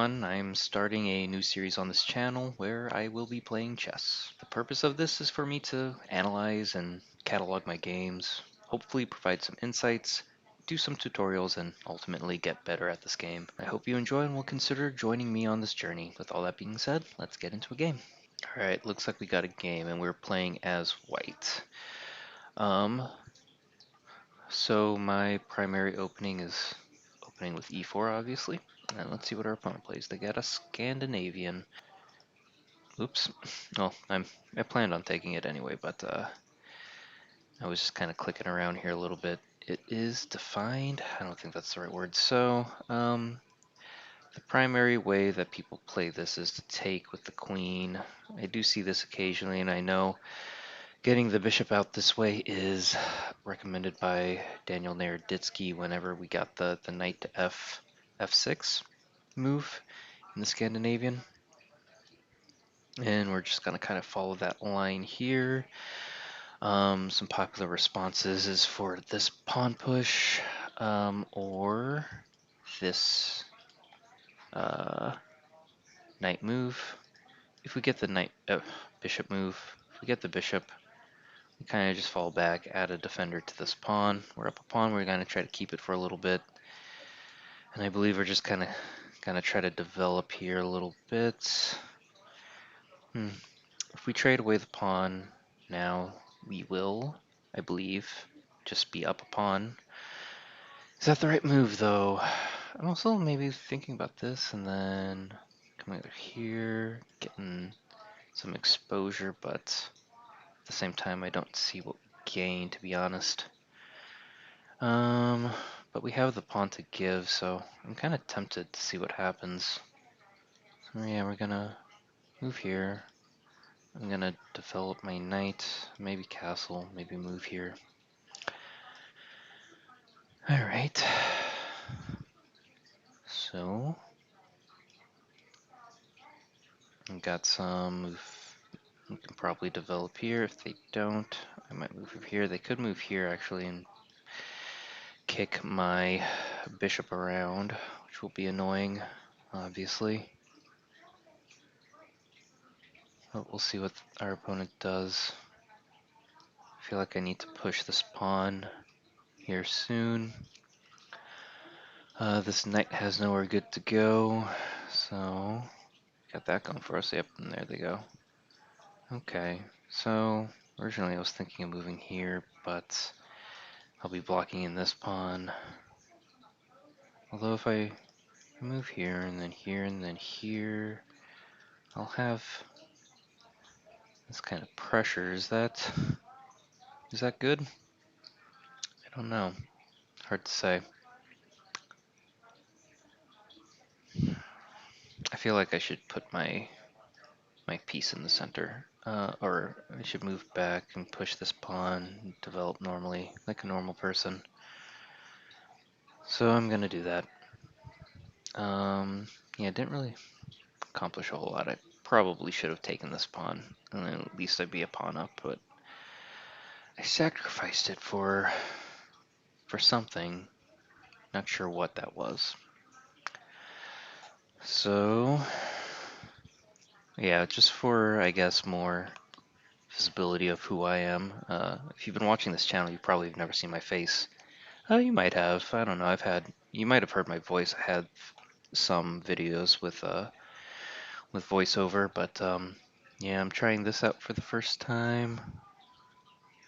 everyone. I'm starting a new series on this channel where I will be playing chess. The purpose of this is for me to analyze and catalog my games, hopefully provide some insights, do some tutorials, and ultimately get better at this game. I hope you enjoy and will consider joining me on this journey. With all that being said, let's get into a game. Alright, looks like we got a game and we're playing as white. So my primary opening is opening with e4, obviously. And let's see what our opponent plays. They got a Scandinavian. Oops. Well, I planned on taking it anyway, but I was just kind of clicking around here a little bit. It is defined. I don't think that's the right word. So, the primary way that people play this is to take with the queen. I do see this occasionally, and I know getting the bishop out this way is recommended by Daniel Naroditsky whenever we got the knight to f6 move in the Scandinavian. And we're just going to kind of follow that line here. Some popular responses is for this pawn push or this knight move. If we get the bishop move, if we get the bishop, we kind of just fall back, add a defender to this pawn. We're up a pawn, we're going to try to keep it for a little bit. And I believe we're just kind of try to develop here a little bit. If we trade away the pawn now, we will, I believe, just be up a pawn. Is that the right move, though? I'm also maybe thinking about this and then coming over here, getting some exposure, but at the same time, I don't see what we gain, to be honest. But we have the pawn to give, so I'm kind of tempted to see what happens. So yeah, we're gonna move here. I'm gonna develop my knight, maybe castle, maybe move here. Alright. So I've got some move. We can probably develop here. If they don't, I might move over here. They could move here actually and kick my bishop around, which will be annoying, obviously. But we'll see what our opponent does. I feel like I need to push this pawn here soon. This knight has nowhere good to go, so got that going for us. Yep, and there they go. Okay, so originally I was thinking of moving here, but I'll be blocking in this pawn. Although if I move here and then here and then here, I'll have this kind of pressure. Is that good? I don't know. Hard to say. I feel like I should put my piece in the center. Or I should move back and push this pawn and develop normally, like a normal person. So I'm gonna do that. Yeah, didn't really accomplish a whole lot. I probably should have taken this pawn, and then at least I'd be a pawn up, but I sacrificed it for something. Not sure what that was. So, yeah, just for, I guess, more visibility of who I am. If you've been watching this channel, you probably have never seen my face. You might have. I don't know. You might have heard my voice. I had some videos with voiceover, but yeah, I'm trying this out for the first time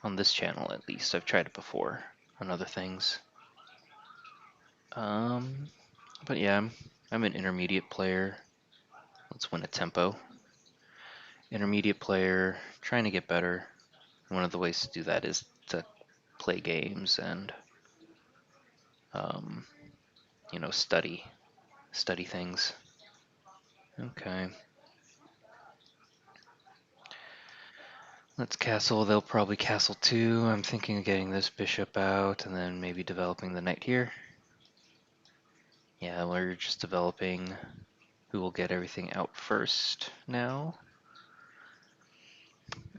on this channel, at least. I've tried it before on other things. But yeah, I'm an intermediate player. Let's win a tempo. Intermediate player, trying to get better. One of the ways to do that is to play games and you know, study things. Okay. Let's castle. They'll probably castle too. I'm thinking of getting this bishop out and then maybe developing the knight here. Yeah, we're just developing who will get everything out first now.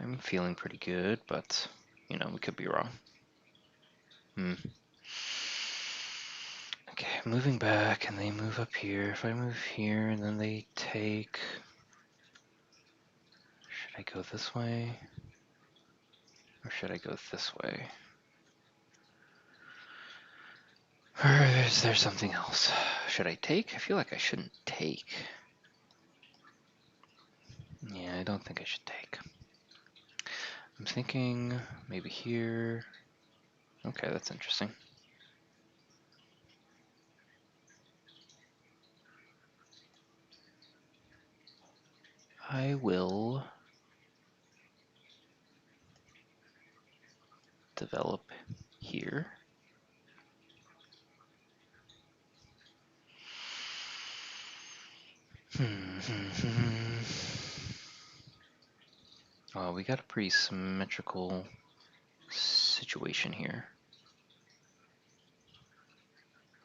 I'm feeling pretty good, but, you know, we could be wrong. Okay, moving back, and they move up here. If I move here, and then they take... Should I go this way? Or should I go this way? Or is there something else? Should I take? I feel like I shouldn't take. Yeah, I don't think I should take. I'm thinking maybe here. Okay, that's interesting. I will develop here. Well, we got a pretty symmetrical situation here.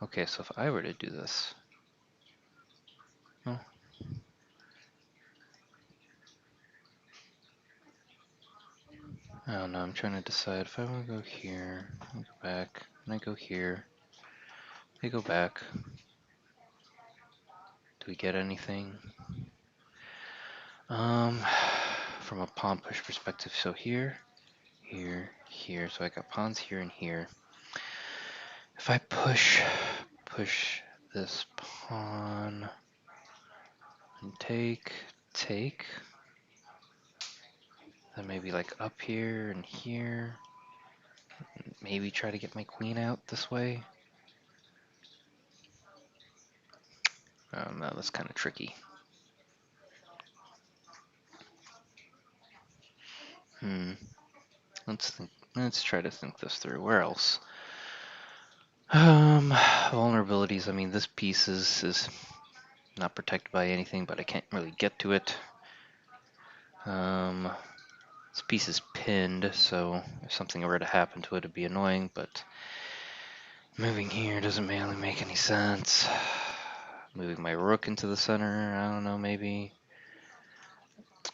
Okay, so if I were to do this, oh, I don't know, I'm trying to decide if I want to go here, I go back, and I go here, I go back. Do we get anything? From a pawn push perspective, so here, here, here, so I got pawns here and here. If I push this pawn and take, then maybe like up here and here, maybe try to get my queen out this way. No, that's kind of tricky. Let's think. Let's try to think this through. Where else? Vulnerabilities. I mean, this piece is not protected by anything, but I can't really get to it. This piece is pinned, so if something were to happen to it, it'd be annoying. But moving here doesn't really make any sense. Moving my rook into the center. I don't know. Maybe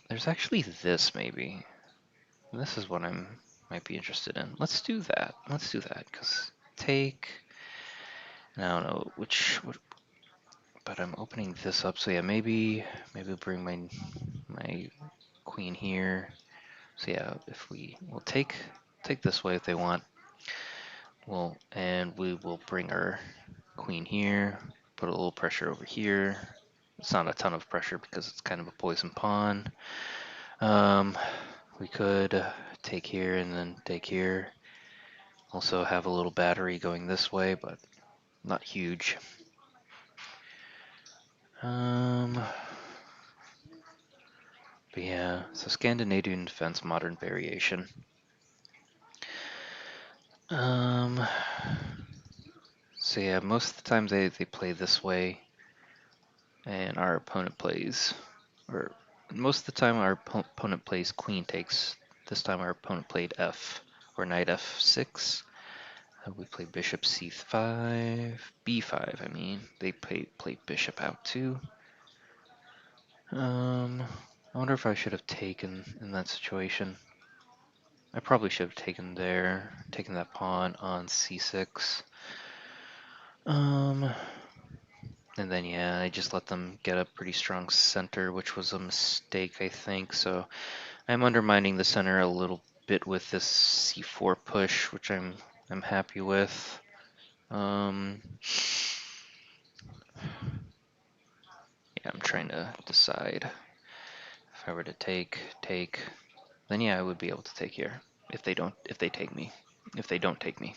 there's actually this. Maybe this is what I'm might be interested in. Let's do that. Let's do that because take. I don't know but I'm opening this up. So yeah, maybe bring my queen here. So yeah, if we'll take this way if they want. And we will bring our queen here. Put a little pressure over here. It's not a ton of pressure because it's kind of a poison pawn. We could take here and then take here. Also have a little battery going this way, but not huge. But yeah, so Scandinavian Defense modern variation. So yeah, most of the time they play this way, and our opponent plays, or most of the time our opponent plays queen takes. This time our opponent played f, or knight f6. We played bishop c5, b5. I mean, they played bishop out too. I wonder if I should have taken in that situation. I probably should have taken that pawn on c6. And then yeah, I just let them get a pretty strong center, which was a mistake, I think. So I'm undermining the center a little bit with this c4 push, which I'm happy with. Yeah, I'm trying to decide if I were to take, then yeah, I would be able to take here if they take me, if they don't take me.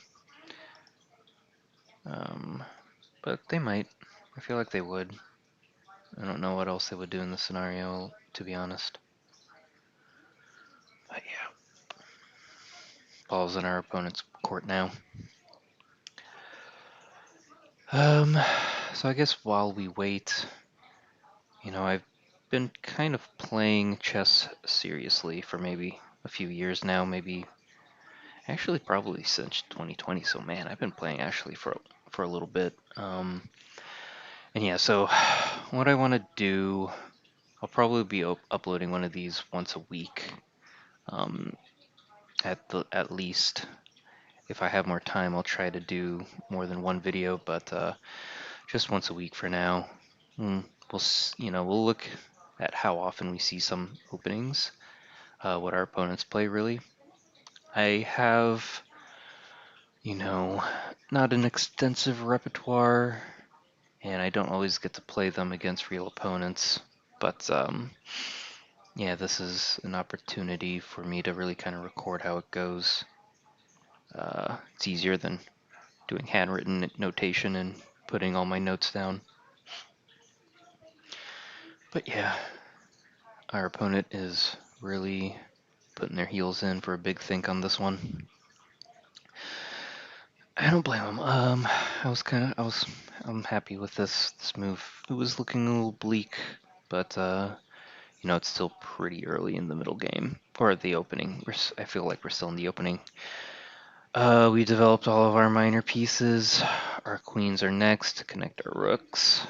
But they might. I feel like they would. I don't know what else they would do in this scenario, to be honest. But yeah, ball's in our opponent's court now. So I guess while we wait, I've been kind of playing chess seriously for maybe a few years now, maybe actually probably since 2020. So man, I've been playing actually for a little bit. And yeah, so what I want to do, I'll probably be uploading one of these once a week, at least. if I have more time, I'll try to do more than one video, but just once a week for now. We'll look at how often we see some openings, what our opponents play really. I have, you know, not an extensive repertoire, and I don't always get to play them against real opponents, but yeah, this is an opportunity for me to really kind of record how it goes. It's easier than doing handwritten notation and putting all my notes down. But yeah, our opponent is really putting their heels in for a big think on this one. I don't blame him. I'm happy with this move. It was looking a little bleak, but it's still pretty early in the middle game or the opening. I feel like we're still in the opening. We developed all of our minor pieces. Our queens are next to connect our rooks.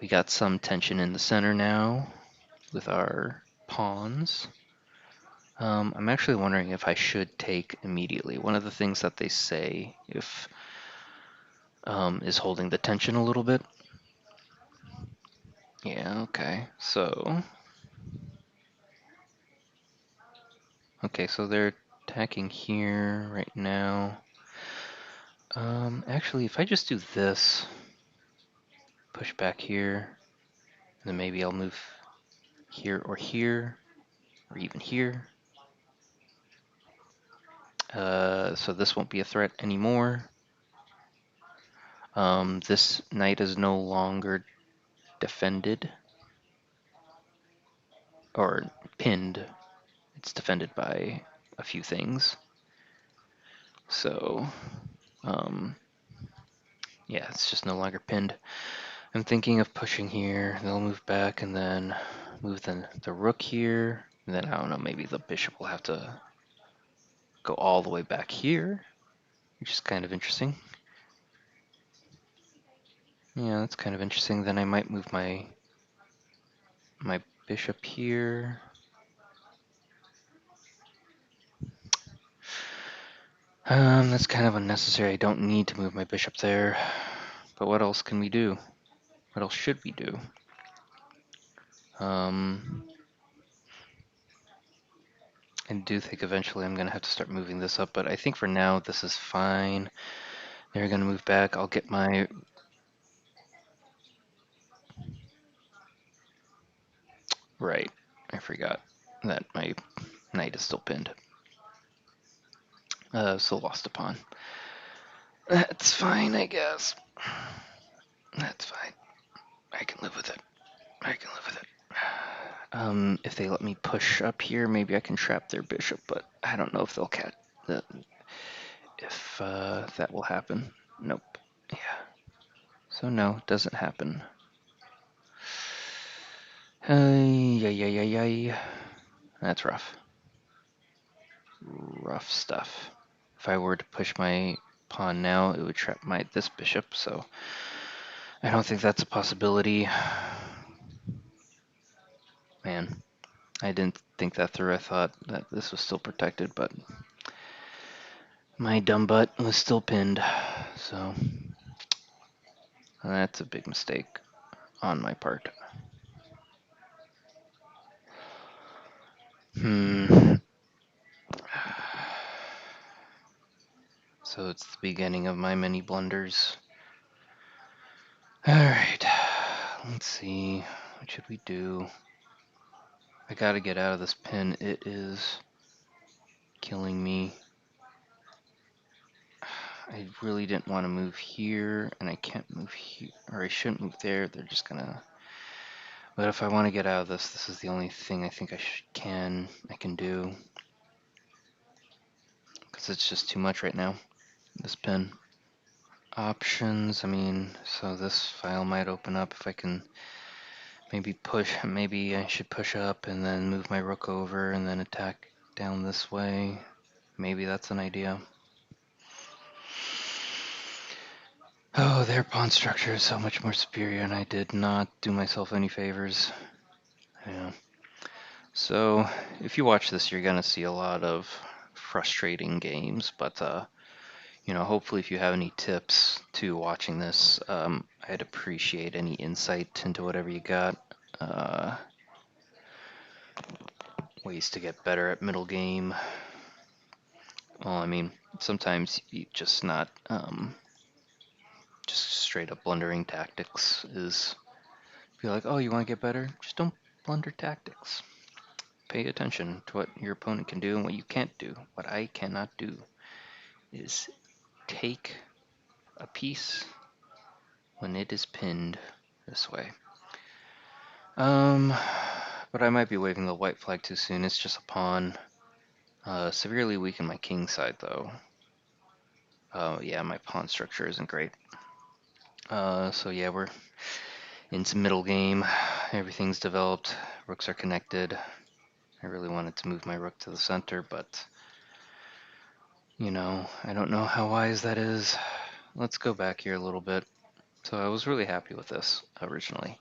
We got some tension in the center now with our pawns. I'm actually wondering if I should take immediately. One of the things that they say is holding the tension a little bit. Yeah, okay. So they're attacking here right now. Actually, if I just do this, push back here, then maybe I'll move here, or even here. So this won't be a threat anymore. This knight is no longer defended or pinned. It's defended by a few things. So, yeah, it's just no longer pinned. I'm thinking of pushing here. They'll move back and then move the rook here. And then, I don't know, maybe the bishop will have to go all the way back here, which is kind of interesting. Yeah, that's kind of interesting. Then I might move my bishop here. That's kind of unnecessary. I don't need to move my bishop there. But what else can we do? What else should we do? I do think eventually I'm going to have to start moving this up, but I think for now this is fine. They're going to move back. I'll get my... Right, I forgot that my knight is still pinned. So lost a pawn. That's fine, I guess. That's fine. I can live with it. I can live with it. If they let me push up here, maybe I can trap their bishop, but I don't know if they'll catch that. If that will happen. Nope. Yeah. So no, it doesn't happen. Yay. That's rough. Rough stuff. If I were to push my pawn now, it would trap this bishop, so I don't think that's a possibility. Man, I didn't think that through. I thought that this was still protected, but my dumb butt was still pinned, so that's a big mistake on my part. So it's the beginning of my many blunders. Alright, let's see. What should we do? I gotta get out of this pin. It is killing me. I really didn't want to move here, and I can't move here, or I shouldn't move there. They're just gonna... But if I want to get out of this is the only thing I think I can do. Because it's just too much right now, this pin. Options, I mean, so this file might open up if I can maybe I should push up and then move my rook over and then attack down this way. Maybe that's an idea. Oh, their pawn structure is so much more superior, and I did not do myself any favors. Yeah. So, if you watch this, you're gonna see a lot of frustrating games, but hopefully if you have any tips to watching this, I'd appreciate any insight into whatever you got. Ways to get better at middle game. Well, I mean, sometimes you just not, just straight up blundering tactics is, be like, oh, you want to get better? Just don't blunder tactics. Pay attention to what your opponent can do and what you can't do. What I cannot do is take a piece when it is pinned this way. But I might be waving the white flag too soon. It's just a pawn. Severely weaken my king side though. Yeah, my pawn structure isn't great. So yeah, we're into middle game. Everything's developed. Rooks are connected. I really wanted to move my rook to the center, but I don't know how wise that is. Let's go back here a little bit. So I was really happy with this originally.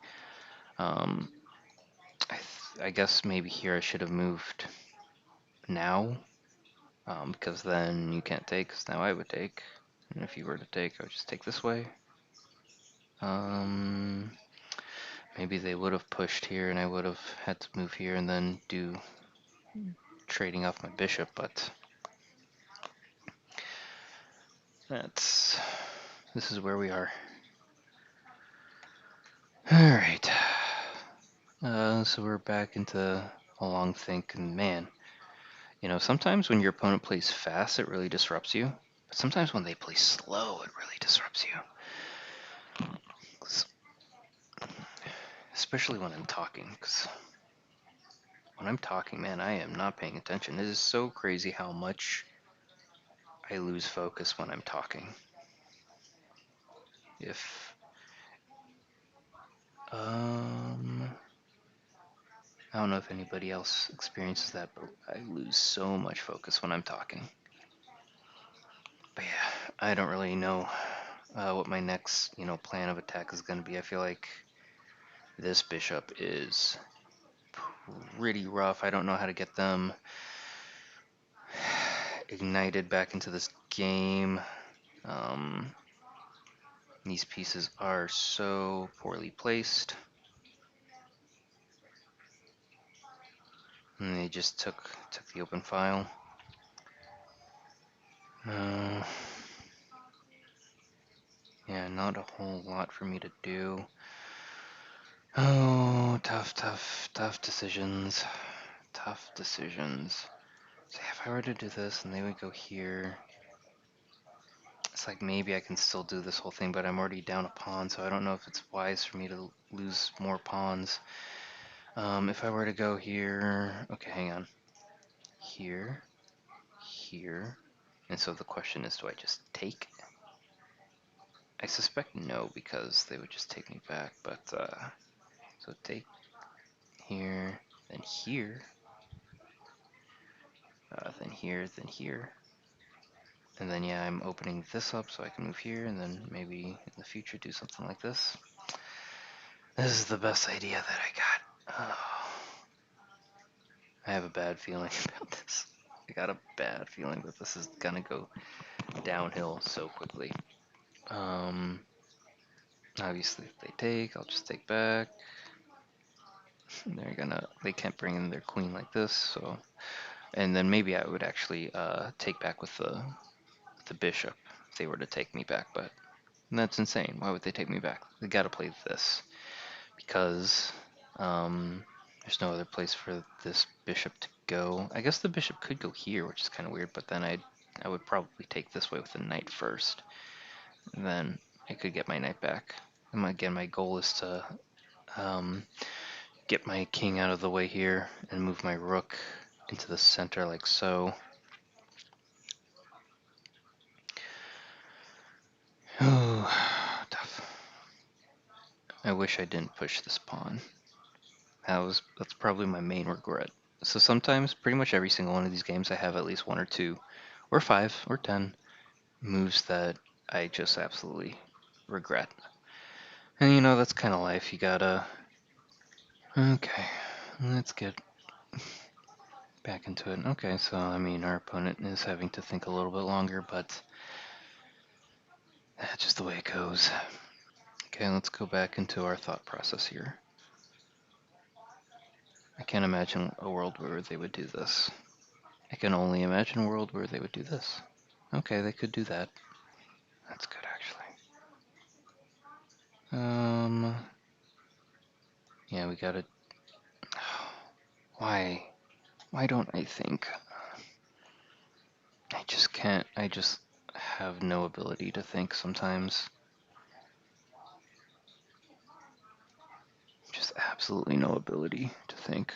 I guess maybe here I should have moved now, because then you can't take, because now I would take. And if you were to take, I would just take this way. Maybe they would have pushed here and I would have had to move here and then do trading off my bishop, but this is where we are. Alright. So we're back into a long think, and man, sometimes when your opponent plays fast, it really disrupts you. But sometimes when they play slow, it really disrupts you. Especially when I'm talking, because when I'm talking, man, I am not paying attention. It is so crazy how much I lose focus when I'm talking. I don't know if anybody else experiences that, but I lose so much focus when I'm talking. But yeah, I don't really know what my next, plan of attack is going to be. I feel like this bishop is pretty rough. I don't know how to get them ignited back into this game. These pieces are so poorly placed. And they just took the open file. Yeah, not a whole lot for me to do. Oh, tough decisions. Tough decisions. So if I were to do this and they would go here, it's like maybe I can still do this whole thing, but I'm already down a pawn, so I don't know if it's wise for me to lose more pawns. If I were to go here, okay, hang on. Here, here, and so the question is, do I just take? I suspect no, because they would just take me back, but, so take here, then here, then here, then here. And then, yeah, I'm opening this up so I can move here, and then maybe in the future do something like this. This is the best idea that I got. Oh, I have a bad feeling about this. I got a bad feeling that this is gonna go downhill so quickly. Obviously, if they take, I'll just take back. They can't bring in their queen like this, so. And then maybe I would actually take back with the bishop if they were to take me back, but that's insane. Why would they take me back? They gotta play this, because there's no other place for this bishop to go. I guess the bishop could go here, which is kind of weird, but then I would probably take this way with the knight first. And then I could get my knight back. And again, my goal is to get my king out of the way here and move my rook into the center like so. Oh, tough. I wish I didn't push this pawn. That's probably my main regret. So sometimes, pretty much every single one of these games, I have at least 1 or 2, or 5, or 10 moves that I just absolutely regret. And that's kind of life. You gotta. Okay, let's get back into it. Okay, so I mean, our opponent is having to think a little bit longer, but That's just the way it goes. Okay, let's go back into our thought process here. I can't imagine a world where they would do this. I can only imagine a world where they would do this. Okay, they could do that. That's good, actually. Yeah, we gotta... Why? Why don't I think? I just can't. I just have no ability to think sometimes. Just absolutely no ability to think.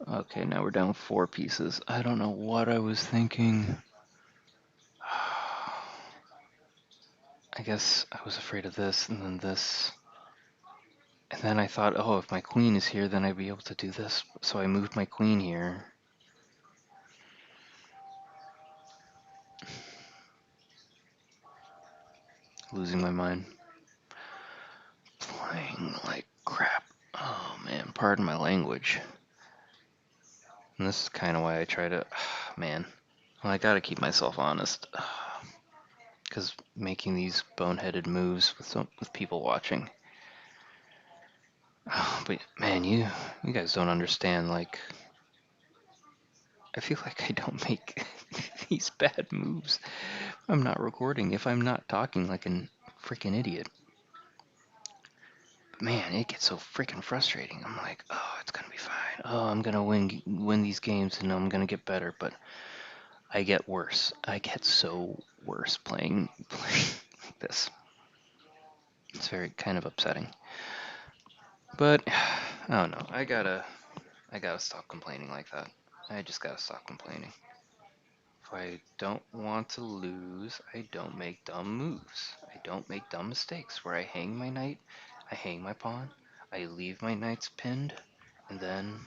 Okay, now we're down 4 pieces. I don't know what I was thinking. I guess I was afraid of this and then this. And then I thought, oh, if my queen is here, then I'd be able to do this. So I moved my queen here. Losing my mind. Playing like crap. Oh man, pardon my language. And this is kind of why I try to... Man, well, I gotta keep myself honest. Because making these boneheaded moves with people watching. Oh, but man, you guys don't understand. Like, I feel like I don't make these bad moves. I'm not recording. If I'm not talking like a freaking idiot. But man, it gets so freaking frustrating. I'm like, oh, it's gonna be fine. Oh, I'm gonna win these games and I'm gonna get better. But I get worse. I get so worse playing like this. It's very kind of upsetting. But I don't know. I gotta stop complaining like that. I just gotta stop complaining. If I don't want to lose, I don't make dumb moves. I don't make dumb mistakes where I hang my knight, I hang my pawn, I leave my knights pinned, and then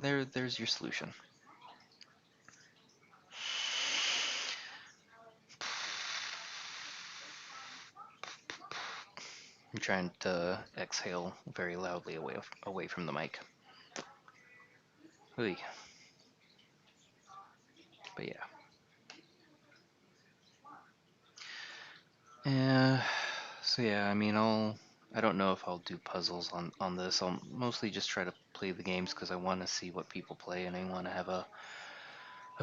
there's your solution. I'm trying to exhale very loudly away from the mic. Oy. But yeah. So yeah, I mean, I don't know if I'll do puzzles on this. I'll mostly just try to play the games because I want to see what people play and I want to have a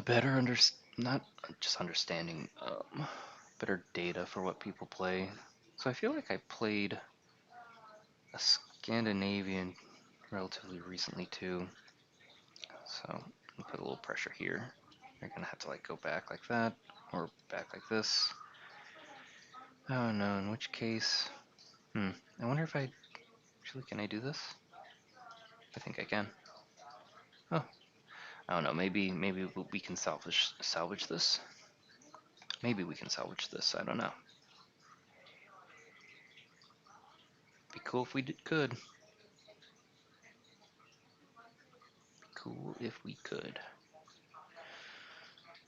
better not just understanding, better data for what people play. So I feel like I played a Scandinavian relatively recently too. So I'll put a little pressure here. You're gonna have to like go back like that or back like this. Oh no, in which case, I wonder if actually, can I do this? I think I can. Oh, I don't know. Maybe we can salvage this. Maybe we can salvage this. I don't know. Be cool if we could. Be cool if we could.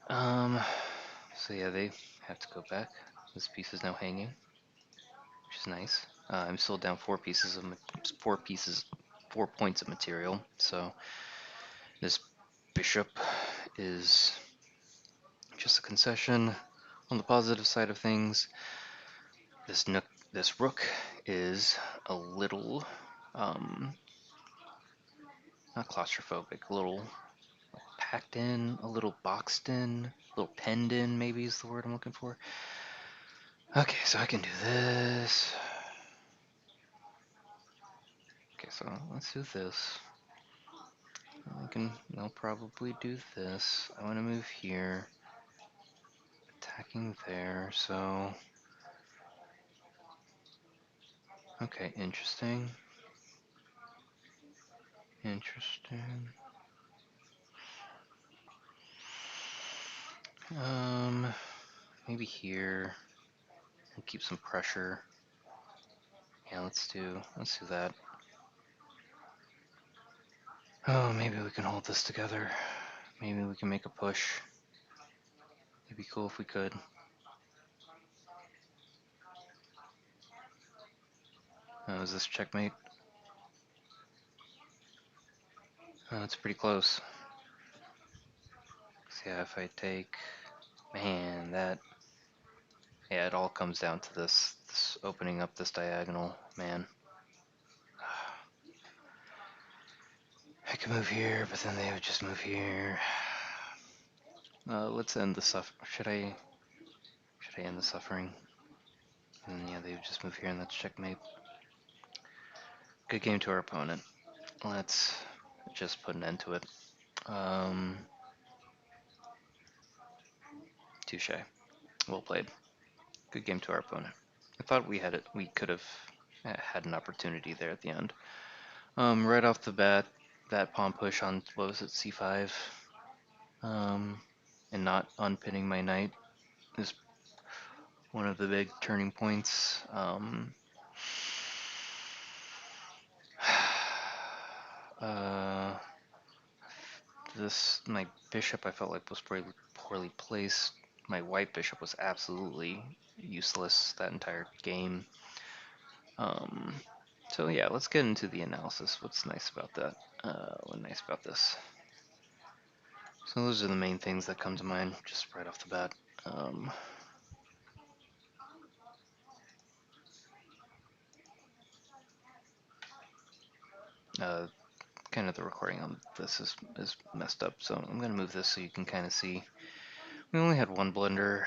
So yeah, they have to go back. This piece is now hanging, which is nice. I'm still down 4 points of material. So this bishop is just a concession. On the positive side of things, this rook is a little, not claustrophobic, a little packed in, a little boxed in, a little penned in, maybe is the word I'm looking for. Okay, so I can do this. Okay, so let's do this. I'll probably do this. I want to move here. Attacking there, so... Okay, interesting. Interesting. Maybe here. We'll keep some pressure. Yeah, let's do that. Oh, maybe we can hold this together. Maybe we can make a push. It'd be cool if we could. Oh, is this checkmate? Oh, it's pretty close. So yeah, if I take Man, that, yeah, it all comes down to this opening up this diagonal, man. I could move here, but then they would just move here. Let's end the Should I end the suffering? And yeah, they would just move here, and that's checkmate. Good game to our opponent. Let's just put an end to it. Touche. Well played. Good game to our opponent. I thought we had it. We could have had an opportunity there at the end. Right off the bat, that pawn push on, what was it, c5, and not unpinning my knight is one of the big turning points. Uh, my bishop, I felt like was poorly placed. My white bishop was absolutely useless that entire game. Um, so yeah, let's get into the analysis. What's nice about that? What's nice about this? So those are the main things that come to mind just right off the bat. Uh, Kind of the recording on this is messed up, so I'm gonna move this so you can kind of see. We only had one blunder.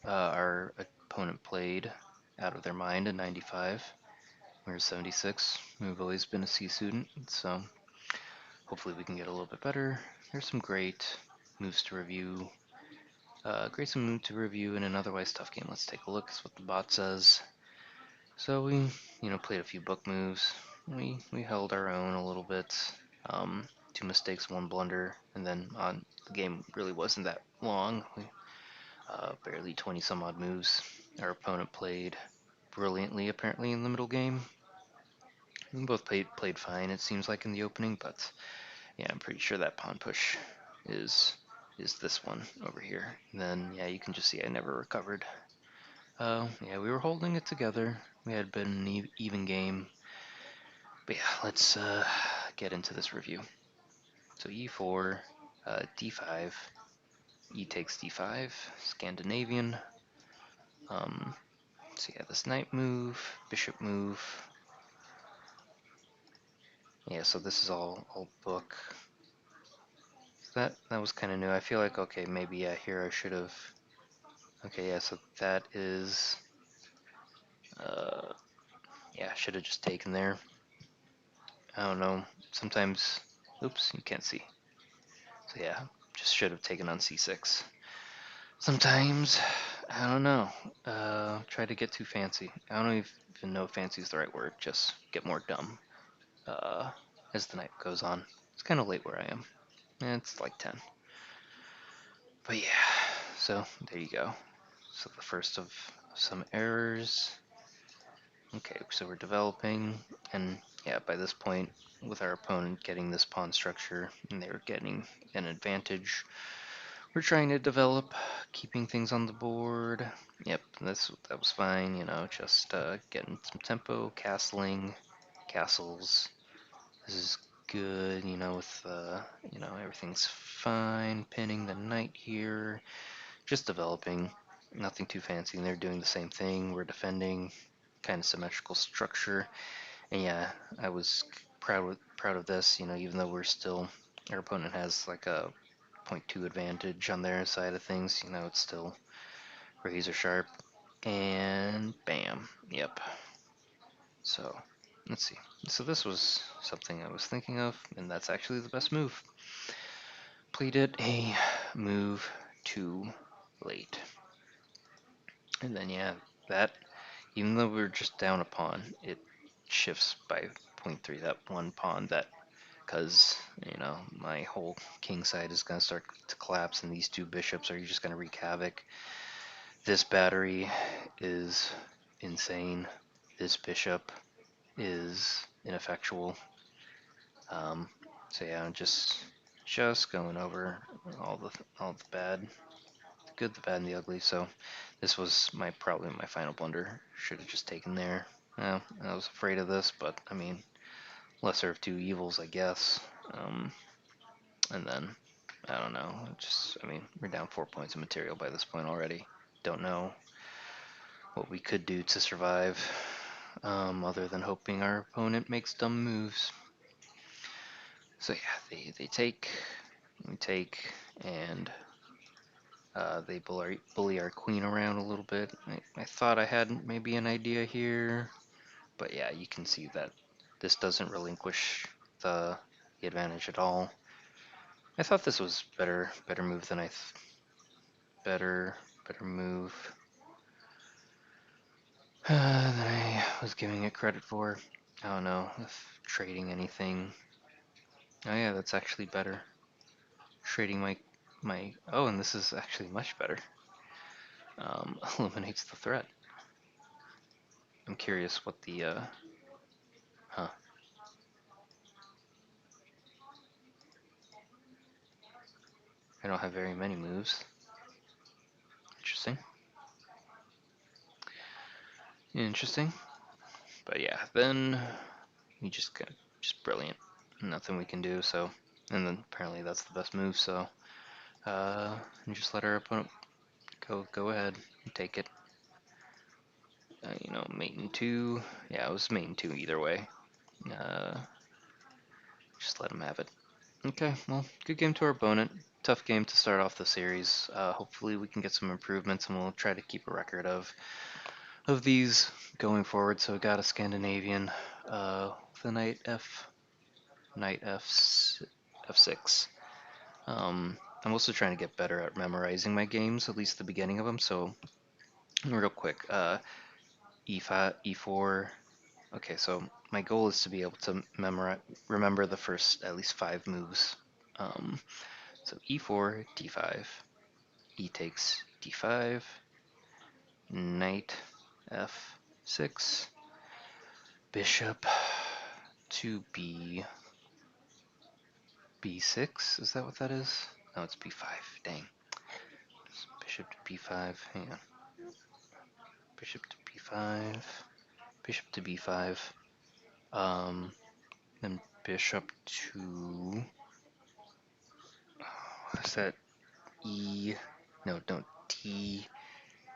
Our opponent played out of their mind in 95. We were 76. We've always been a C student, so hopefully we can get a little bit better. There's some great moves to review. Great move to review in an otherwise tough game. Let's take a look. That's what the bot says. So we, played a few book moves. We held our own a little bit. 2 mistakes, 1 blunder, and then the game really wasn't that long. Barely 20 some odd moves. Our opponent played brilliantly, apparently, in the middle game. We both played fine, it seems like, in the opening, but yeah, I'm pretty sure that pawn push is this one over here. And then yeah, you can just see I never recovered. Yeah, we were holding it together. We had been an even game. But yeah, let's get into this review. So e4, d5, e takes d5, Scandinavian. So yeah, this knight move, bishop move. Yeah, so this is all book. That was kind of new. I feel like, okay, maybe yeah, here I should have. Okay, yeah, so that is. Yeah, I should have just taken there. I don't know. Sometimes, oops, you can't see. So yeah, just should have taken on c6. Sometimes, I don't know. Try to get too fancy. I don't even know if fancy is the right word. Just get more dumb uh, as the night goes on. It's kind of late where I am. It's like 10. But yeah, so there you go. So the first of some errors. Okay, so we're developing, and yeah, by this point, with our opponent getting this pawn structure, and they were getting an advantage, we're trying to develop, keeping things on the board. Yep, that was fine, just getting some tempo, castling, castles. This is good, with, everything's fine. Pinning the knight here, just developing, nothing too fancy, and they're doing the same thing. We're defending, kind of symmetrical structure. And yeah, I was proud of this, even though our opponent has like a 0.2 advantage on their side of things, it's still razor sharp. And bam, yep. So let's see. So this was something I was thinking of, and that's actually the best move. Played it a move too late. And then yeah, that, even though we were just down a pawn, it shifts by 0.3, that one pawn, that, because, my whole king side is going to start to collapse, and these two bishops are just going to wreak havoc. This battery is insane. This bishop is ineffectual. So yeah, I'm just going over all the bad, the good, the bad, and the ugly. So this was probably my final blunder. Should have just taken there. I was afraid of this, but I mean, lesser of two evils, I guess. And then I don't know. I mean, we're down 4 points of material by this point already. Don't know what we could do to survive, other than hoping our opponent makes dumb moves. So yeah, they take, we take, and they bully our queen around a little bit. I thought I had maybe an idea here, but yeah, you can see that this doesn't relinquish the advantage at all. I thought this was better move than better move than I was giving it credit for. I don't know if trading anything. Oh yeah, that's actually better. Trading my oh, and this is actually much better. Eliminates the threat. I'm curious what the huh. I don't have very many moves. Interesting. Interesting. But yeah, then we just brilliant. Nothing we can do. So, and then apparently that's the best move. So, and just let our opponent go ahead and take it. Mate in two. Yeah, it was mate in two either way. Uh, just let him have it. Okay, well, good game to our opponent. Tough game to start off the series. Hopefully we can get some improvements, and we'll try to keep a record of these going forward. So we got a Scandinavian with a knight f6. I'm also trying to get better at memorizing my games, at least the beginning of them. So real quick, e5, e4. Okay, so my goal is to be able to remember the first at least 5 moves. Um, so e4, d5, e takes d5, knight f6, bishop to b6. Is that what that is? No, it's b5. Dang. Bishop to b5. Hang on. Bishop to b5. Bishop to b5. Um, then bishop to. What is that? E. No, don't. D.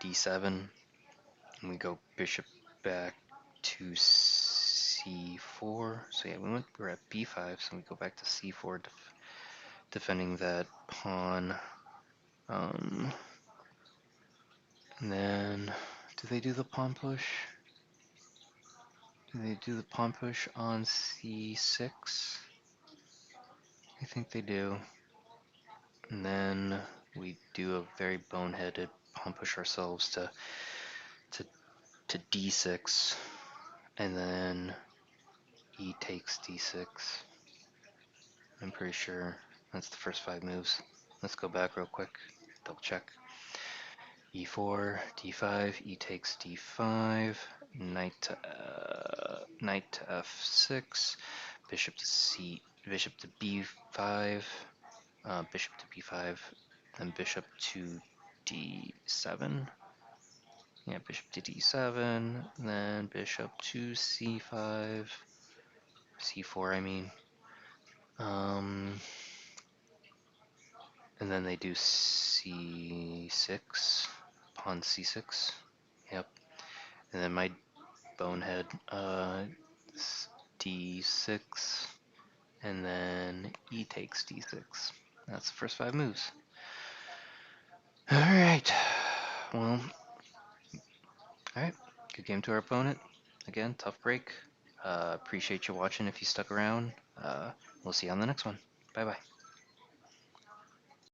d7. And we go bishop back to c4. So yeah, we're at b5, so we go back to c4, defending that pawn. And then, do they do the pawn push? Do they do the pawn push on c6? I think they do. And then we do a very boneheaded pawn push ourselves to to d6, and then e takes d6. I'm pretty sure that's the first 5 moves. Let's go back real quick, double check. e4, d5, e takes d5, knight to f6, bishop to b5, bishop to b5, then bishop to d7. Yeah, bishop to d7, then bishop to c5, c4 I mean. And then they do c6, pawn c6. Yep. And then my bonehead, d6, and then e takes d6. That's the first 5 moves. Alright. Well, alright. Good game to our opponent. Again, tough break. Appreciate you watching if you stuck around. We'll see you on the next one. Bye bye.